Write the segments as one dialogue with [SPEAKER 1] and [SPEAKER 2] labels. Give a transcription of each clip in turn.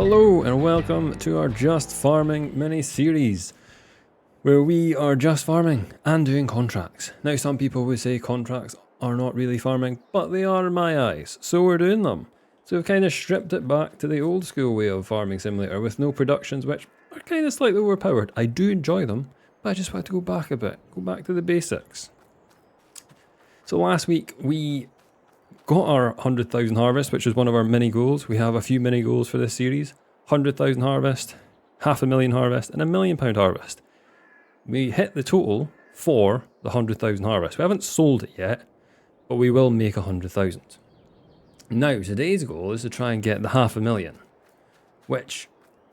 [SPEAKER 1] Hello and welcome to our Just Farming mini-series, where we are just farming and doing contracts. Now some people would say contracts are not really farming, but they are in my eyes, so we're doing them. So we've kind of stripped it back to the old school way of Farming Simulator with no productions, which are kind of slightly overpowered. I do enjoy them, but I just want to go back a bit, go back to the basics. So last week we got our 100,000 harvest, which is one of our mini goals. We have a few mini goals for this series. 100,000 harvest, 500,000 harvest, and £1 million harvest. We hit the total for the 100,000 harvest. We haven't sold it yet, but we will make 100,000. Now, today's goal is to try and get the 500,000, which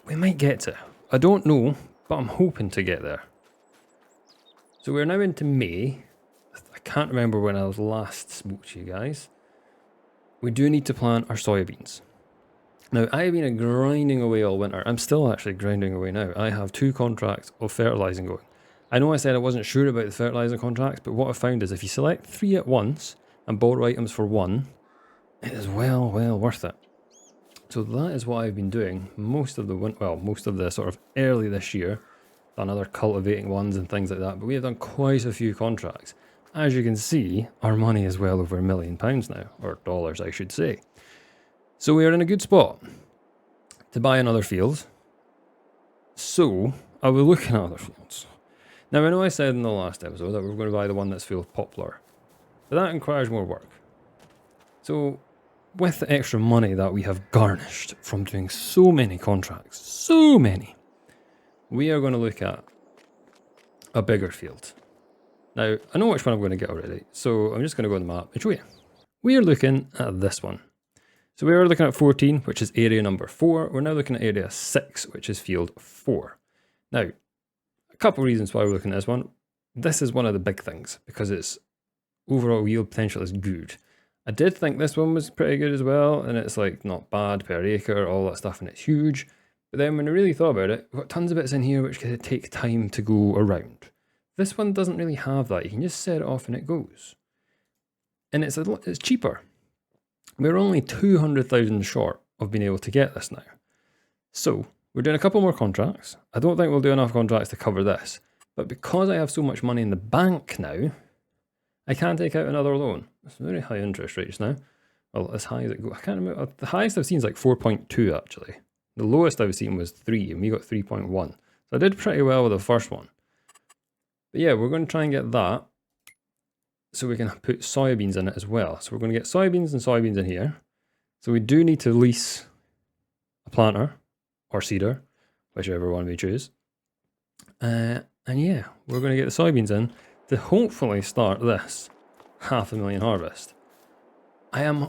[SPEAKER 1] we might get to. I don't know, but I'm hoping to get there. So we're now into May. I can't remember when I was last spoke to you guys. We do need to plant our soybeans. Now, I have been grinding away all winter. I'm still actually grinding away now. I have 2 contracts of fertilising going. I know I said I wasn't sure about the fertilising contracts, but what I found is if you select 3 at once and borrow items for 1, it is well worth it. So that is what I've been doing most of the most of the sort of early this year. Done other cultivating ones and things like that, but we have done quite a few contracts. As you can see, our money is well over £1 million now, or dollars I should say. So we are in a good spot to buy another field. So I will look at other fields. Now I know I said in the last episode that we were going to buy the one that's full of poplar, but that requires more work. So with the extra money that we have garnished from doing so many contracts, so many, we are going to look at a bigger field. Now, I know which one I'm going to get already, so I'm just going to go on the map and show you. We are looking at this one. So we are looking at 14, which is area number 4. We're now looking at area 6, which is field 4. Now, a couple of reasons why we're looking at this one. This is one of the big things, because its overall yield potential is good. I did think this one was pretty good as well, and it's like not bad per acre, all that stuff, and it's huge. But then when I really thought about it, we've got tons of bits in here which could take time to go around. This one doesn't really have that. You can just set it off and it goes. And it's cheaper. We're only 200,000 short of being able to get this now. So we're doing a couple more contracts. I don't think we'll do enough contracts to cover this. But because I have so much money in the bank now, I can take out another loan. It's very high interest rates now. Well, as high as it goes. I can't remember. The highest I've seen is like 4.2 actually. The lowest I've seen was 3 and we got 3.1. So I did pretty well with the first one. But yeah, we're going to try and get that so we can put soybeans in it as well. So we're going to get soybeans and soybeans in here. So we do need to lease a planter or seeder, whichever one we choose. And yeah, we're going to get the soybeans in to hopefully start this 500,000 harvest. I am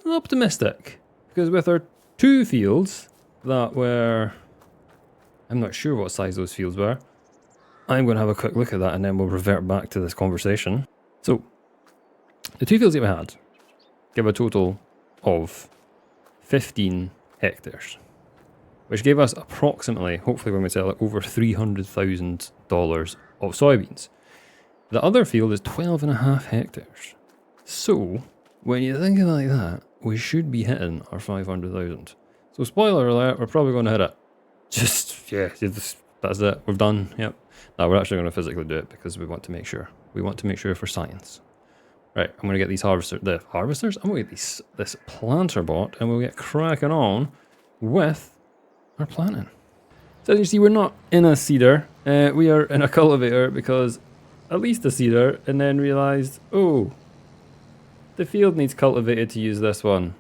[SPEAKER 1] optimistic because with our 2 fields that were, I'm not sure what size those fields were. I'm going to have a quick look at that and then we'll revert back to this conversation. So, the 2 fields that we had give a total of 15 hectares, which gave us approximately, hopefully when we sell it, over $300,000 of soybeans. The other field is 12.5 hectares. So, when you think of it like that, we should be hitting our 500,000. So, spoiler alert, we're probably going to hit it. That's it. We're done. Yep. No, we're actually going to physically do it because we want to make sure. We want to make sure for science. Right, I'm going to get these harvesters. I'm going to get this planter bot and we'll get cracking on with our planting. So as you see, we're not in a seeder. We are in a cultivator because at least a seeder, and then realised, oh, the field needs cultivated to use this one.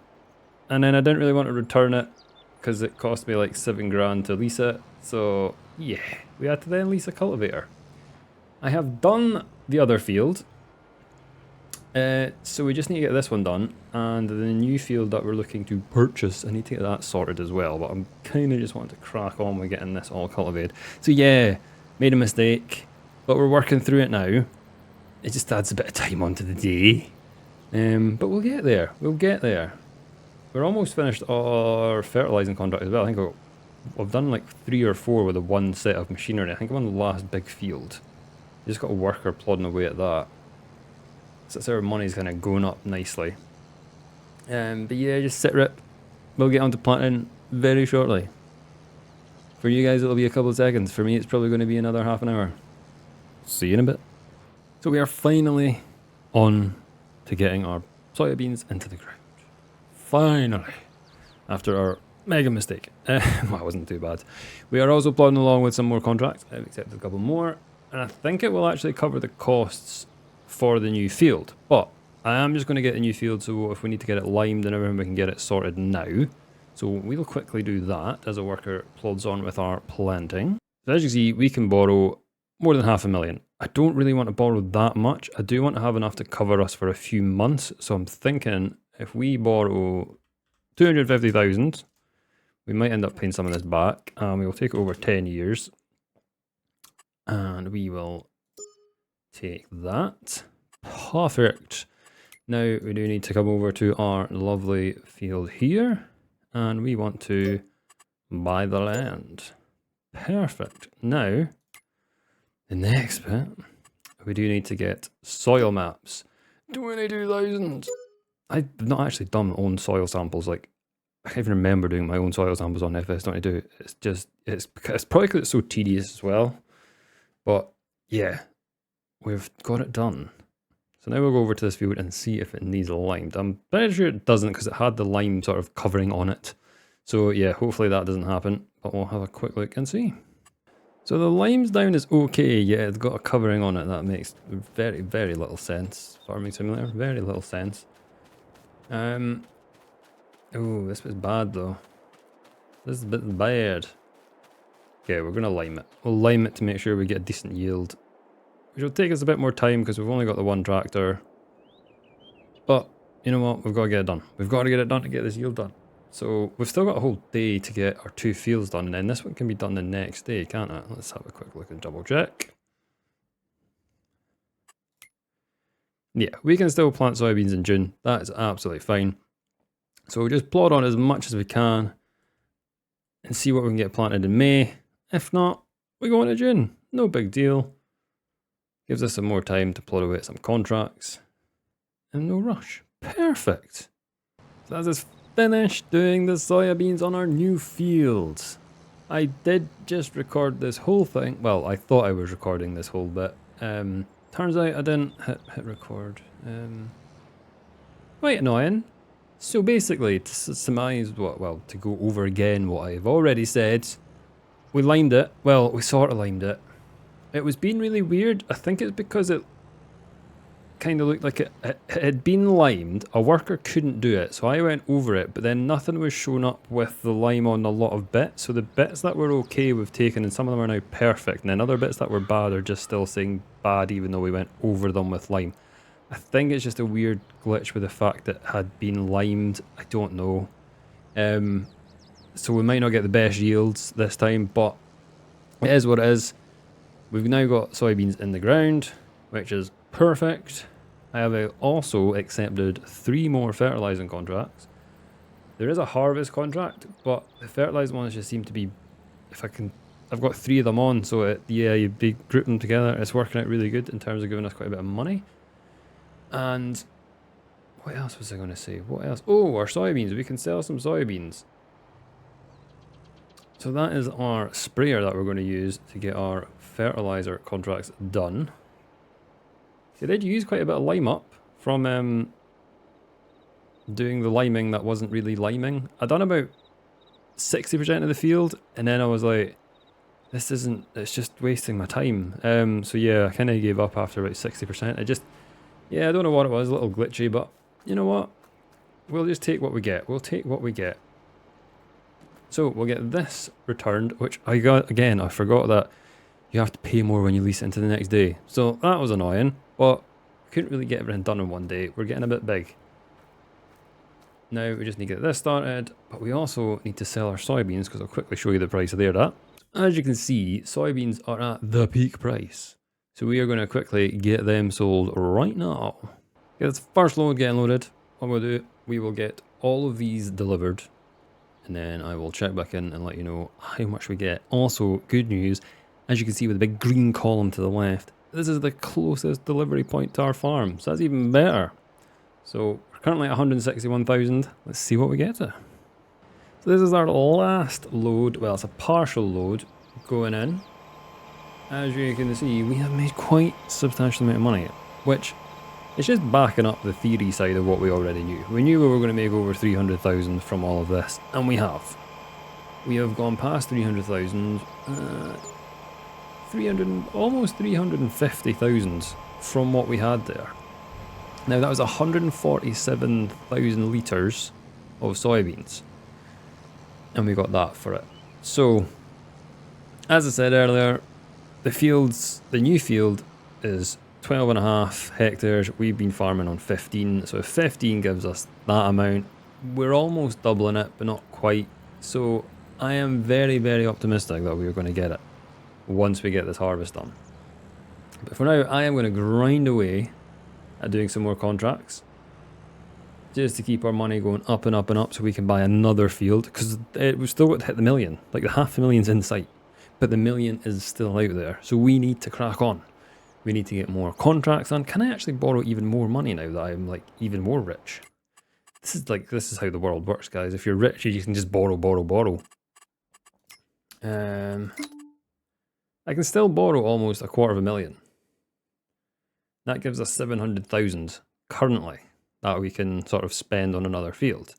[SPEAKER 1] And then I didn't really want to return it because it cost me like $7,000 to lease it. So yeah, we had to then lease a cultivator. I have done the other field. So we just need to get this one done. And the new field that we're looking to purchase, I need to get that sorted as well. But I'm kind of just wanting to crack on with getting this all cultivated. So yeah, made a mistake. But we're working through it now. It just adds a bit of time onto the day. But we'll get there. We'll get there. We're almost finished our fertilising contract as well. I think I've done like 3 or 4 with the one set of machinery. I think I'm on the last big field. Just got a worker plodding away at that. So that's our money's kind of going up nicely. But yeah, just sit rip. We'll get on to planting. very shortly. For you guys, it'll be a couple of seconds. For me, it's probably going to be another half an hour. See you in a bit. So we are finally on to getting our soybeans into the ground. Finally. After our mega mistake. Well, it wasn't too bad. We are also plodding along with some more contracts. I've accepted a couple more. And I think it will actually cover the costs for the new field. But I am just going to get the new field, so if we need to get it limed and everything, we can get it sorted now. So we'll quickly do that as a worker plods on with our planting. So as you see, we can borrow more than 500,000. I don't really want to borrow that much. I do want to have enough to cover us for a few months. So I'm thinking if we borrow 250,000, we might end up paying some of this back. We will take it over 10 years. And we will take that. Perfect. Now we do need to come over to our lovely field here. And we want to buy the land. Perfect. Now, the next bit, we do need to get soil maps. 22,000. I've not actually done my own soil samples. Like, I can't even remember doing my own soil samples on FS22. It's just, it's probably because it's so tedious as well. But yeah, we've got it done. So now we'll go over to this field and see if it needs limed. I'm pretty sure it doesn't because it had the lime sort of covering on it. So yeah, hopefully that doesn't happen. But we'll have a quick look and see. So the limes down is okay. Yeah, it's got a covering on it. That makes very, very little sense. Farming simulator, very little sense. Oh, this was bad though. This is a bit bad. Okay, we're gonna lime it. We'll lime it to make sure we get a decent yield. Which will take us a bit more time because we've only got the one tractor. But, you know what? We've got to get it done. We've got to get it done to get this yield done. So, we've still got a whole day to get our 2 fields done. And then this one can be done the next day, can't it? Let's have a quick look and double check. Yeah, we can still plant soybeans in June. That is absolutely fine. So, we'll just plod on as much as we can. And see what we can get planted in May. If not, we go into June. No big deal. Gives us some more time to plod away at some contracts. And no rush. Perfect. So that's us finished doing the soybeans on our new fields. I did just record this whole thing. Well, I thought I was recording this whole bit. Turns out I didn't hit record. Quite annoying. So basically, to surmise to go over again what I've already said, we limed it. Well, we sort of limed it. It was being really weird. I think it's because it kind of looked like it had been limed. A worker couldn't do it, so I went over it, but then nothing was showing up with the lime on a lot of bits. So the bits that were okay we've taken, and some of them are now perfect, and then other bits that were bad are just still saying bad even though we went over them with lime. I think it's just a weird glitch with the fact that it had been limed. I don't know. So we might not get the best yields this time, but it is what it is. We've now got soybeans in the ground, which is perfect. I have also accepted 3 more fertilizing contracts. There is a harvest contract, but the fertilizing ones just seem to be, I've got 3 of them on, so yeah, you group them together. It's working out really good in terms of giving us quite a bit of money. And what else was I going to say? What else? Oh, our soybeans. We can sell some soybeans. So that is our sprayer that we're going to use to get our fertilizer contracts done. I did use quite a bit of lime up from doing the liming that wasn't really liming. I done about 60% of the field, and then I was like, this isn't, it's just wasting my time. So yeah, I kind of gave up after about 60%. Yeah, I don't know what it was, a little glitchy, but you know what? We'll just take what we get. We'll take what we get. So we'll get this returned, which I got, again, I forgot that you have to pay more when you lease it into the next day. So that was annoying, but we couldn't really get everything done in one day. We're getting a bit big. Now we just need to get this started, but we also need to sell our soybeans because I'll quickly show you the price they're at. As you can see, soybeans are at the peak price. So we are going to quickly get them sold right now. Get this first load getting loaded. What we'll do, we will get all of these delivered. And then I will check back in and let you know how much we get. Also, good news, as you can see with the big green column to the left, this is the closest delivery point to our farm. So that's even better. So we're currently at 161,000. Let's see what we get to. So So this is our last load, well it's a partial load going in. As you can see, we have made quite a substantial amount of money, which is just backing up the theory side of what we already knew. We knew we were going to make over 300,000 from all of this, and we have. We have gone past 300,000, almost 350,000 from what we had there. Now that was 147,000 litres of soybeans, and we got that for it. So, as I said earlier, the new field is 12.5 hectares. We've been farming on 15, so if 15 gives us that amount, we're almost doubling it, but not quite. So I am very, very optimistic that we're going to get it once we get this harvest done. But for now, I am going to grind away at doing some more contracts, just to keep our money going up and up and up so we can buy another field, because we've still got to hit the million. Like the $500,000's in sight, but the million is still out there. So we need to crack on. We need to get more contracts on. Can I actually borrow even more money now that I'm like even more rich? This is how the world works, guys. If you're rich, you can just borrow. I can still borrow almost $250,000. That gives us 700,000 currently that we can sort of spend on another field.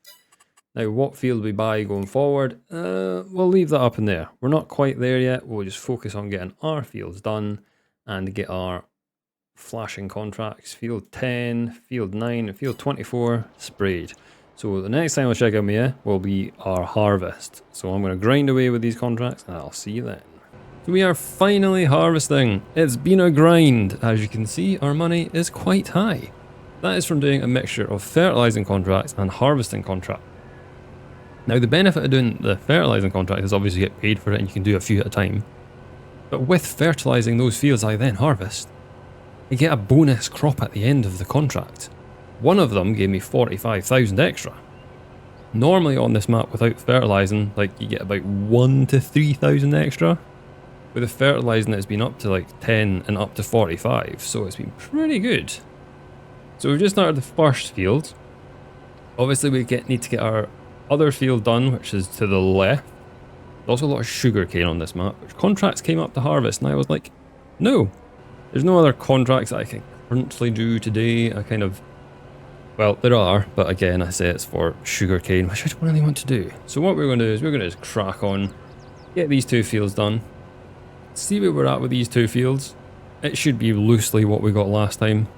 [SPEAKER 1] Now, what field we buy going forward, we'll leave that up in there. We're not quite there yet. We'll just focus on getting our fields done and get our flashing contracts. Field 10, field 9, and field 24 sprayed. So the next time I'll check out Mia will be our harvest. So I'm going to grind away with these contracts and I'll see you then. So we are finally harvesting. It's been a grind. As you can see, our money is quite high. That is from doing a mixture of fertilizing contracts and harvesting contracts. Now the benefit of doing the fertilizing contract is obviously you get paid for it and you can do a few at a time. But with fertilizing those fields I then harvest, I get a bonus crop at the end of the contract. One of them gave me 45,000 extra. Normally on this map without fertilizing, like you get about 1 to 3,000 extra. With the fertilizing it's been up to like 10 and up to 45, so it's been pretty good. So we've just started the first field. Obviously we need to get our other field done, which is to the left. There's also a lot of sugarcane on this map, which contracts came up to harvest, and I was like, no, there's no other contracts that I can currently do today. Well, there are, but again, I say it's for sugarcane, which I don't really want to do. So what we're going to do is we're going to just crack on, get these two fields done, see where we're at with these two fields. It should be loosely what we got last time.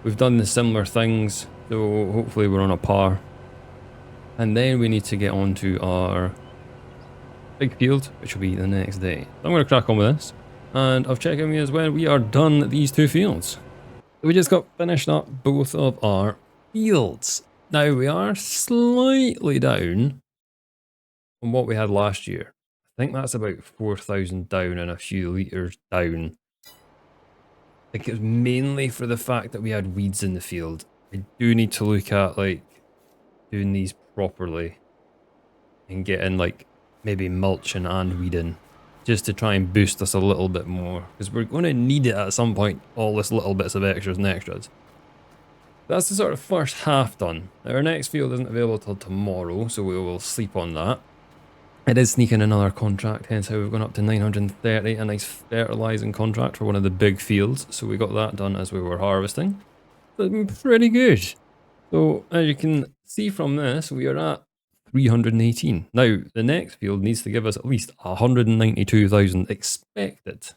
[SPEAKER 1] We've done the similar things, so hopefully we're on a par. And then we need to get on to our big field, which will be the next day. So I'm going to crack on with this. And I've checked on me as well. We are done these two fields. We just got finished up both of our fields. Now we are slightly down on what we had last year. I think that's about 4,000 down and a few litres down. I think it was mainly for the fact that we had weeds in the field. I do need to look at like doing these properly and getting like maybe mulching and weeding just to try and boost us a little bit more, because we're going to need it at some point, all this little bits of extras and extras. That's the sort of first half done. Now our next field isn't available till tomorrow, so we will sleep on that. It is sneaking another contract, hence how we've gone up to 930, a nice fertilising contract for one of the big fields. So we got that done as we were harvesting. So it's been pretty good. So as you can see from this, we are at 318. Now the next field needs to give us at least 192,000 expected.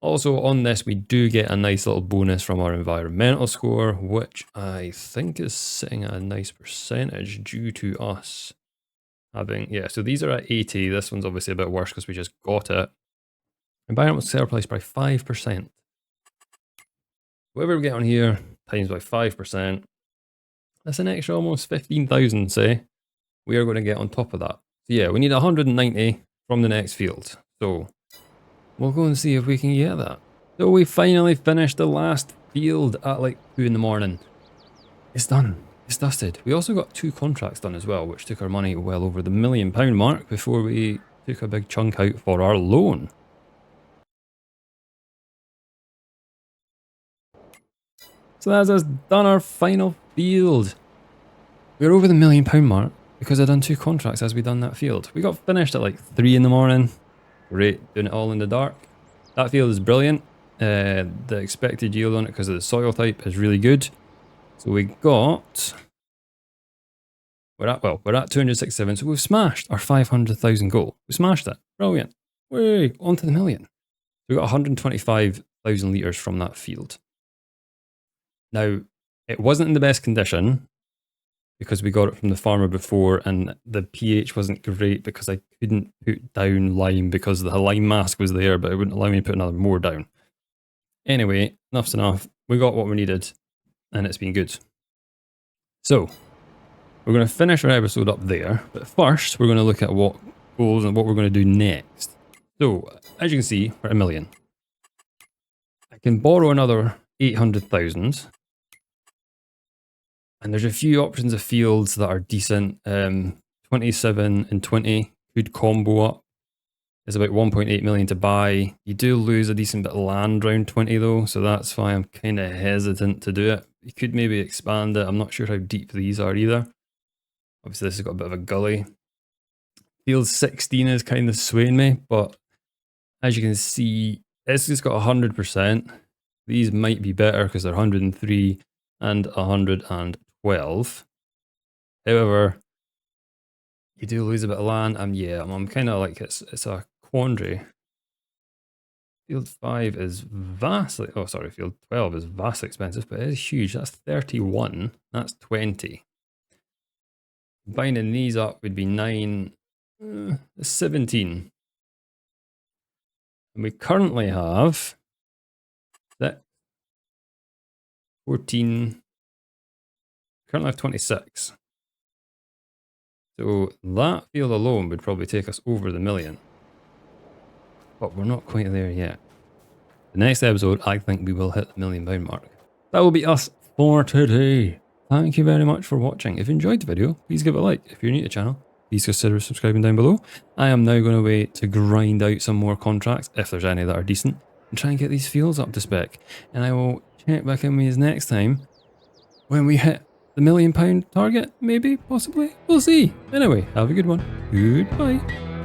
[SPEAKER 1] Also on this, we do get a nice little bonus from our environmental score, which I think is sitting at a nice percentage due to us having, yeah, so these are at 80. This one's obviously a bit worse because we just got it. Environmental sale price by 5%. Whatever we get on here, times by 5%. That's an extra almost 15,000, say. We are going to get on top of that. So yeah, we need 190 from the next field. So we'll go and see if we can get that. So we finally finished the last field at like 2 in the morning. It's done. It's dusted. We also got 2 contracts done as well, which took our money well over the £1 million mark before we took a big chunk out for our loan. So that's us done our final field. We're over the £1 million mark. because I'd done 2 contracts as we done that field. We got finished at like 3 in the morning. Great, doing it all in the dark. That field is brilliant. The expected yield on it because of the soil type is really good. So we got... We're at 267, so we've smashed our 500,000 goal. We smashed it. Brilliant. Way on to the million. We got 125,000 litres from that field. Now, it wasn't in the best condition because we got it from the farmer before and the pH wasn't great because I couldn't put down lime because the lime mask was there, but it wouldn't allow me to put another more down. Anyway, enough's enough. We got what we needed and it's been good. So, we're going to finish our episode up there, but first we're going to look at what goals and what we're going to do next. So, as you can see, we're at 1 million. I can borrow another 800,000. And there's a few options of fields that are decent. 27 and 20 could combo up. It's about 1.8 million to buy. You do lose a decent bit of land around 20 though, so that's why I'm kind of hesitant to do it. You could maybe expand it. I'm not sure how deep these are either. Obviously this has got a bit of a gully. Field 16 is kind of swaying me, but as you can see, it's just got 100%. These might be better because they're 103 and 112. However, you do lose a bit of land, and yeah, I'm kind of like, it's a quandary. Field 5 is vastly, field 12 is vastly expensive, but it is huge. That's 31, that's 20. Binding these up would be 9, 17. And we currently have 14, currently have 26. So that field alone would probably take us over the million. But we're not quite there yet. The next episode, I think we will hit the £1 million mark. That will be us for today. Thank you very much for watching. If you enjoyed the video, please give it a like. If you're new to the channel, please consider subscribing down below. I am now going to wait to grind out some more contracts, if there's any that are decent, and try and get these fields up to spec. And I will check back in with you next time when we hit the £1 million target, maybe, possibly. We'll see. Anyway, have a good one. Goodbye.